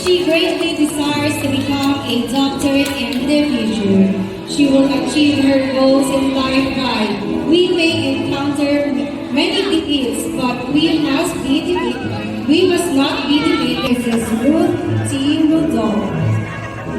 She greatly desires to become a doctor in the future. She will achieve her goals in life by we may encounter many defeats, but we must not be defeated. This is Ruth T. Rudolph.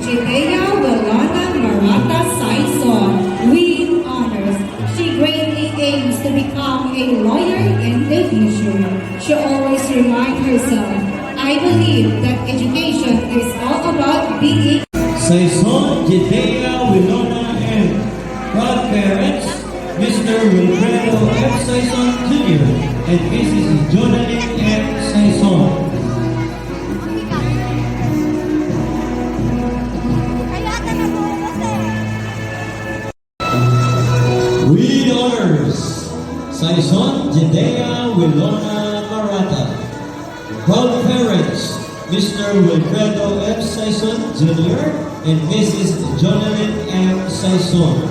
Judea Welana Marata Saison with honors. She greatly aims to become a lawyer in the future. She always reminds herself, I believe that education is all about being. Saison Judea Welona and godparents, Mr. Wilfredo F. Saison Jr. and Mrs. Jonathan F. Saison. With honors, Saison Judea Welona Marata. Proud parents, Mr. Wilfredo F. Saison Jr. and Mrs. Jonathan M. Saison.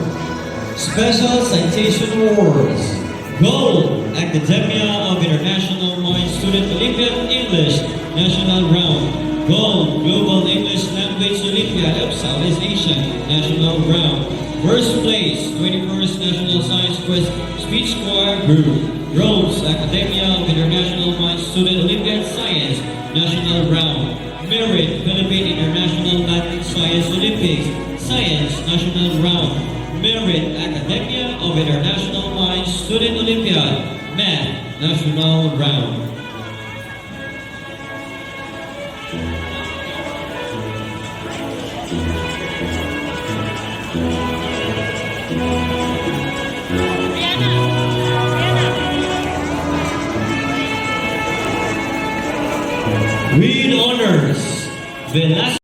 Special Citation Awards. Gold, Academia of International Mind Student Olympiad English National Round. Gold, Global English Language Olympiad of Southeast Asia National Round. First place, 21st National Science Quest Speech Choir Group. Bronze, Academia of International Mind Student Olympiad Science National Round. Merit, Philippine International Math Science Olympics Science National Round. Merit, Academia of International Mind Student Olympiad Math National Round. With honors, Velasquez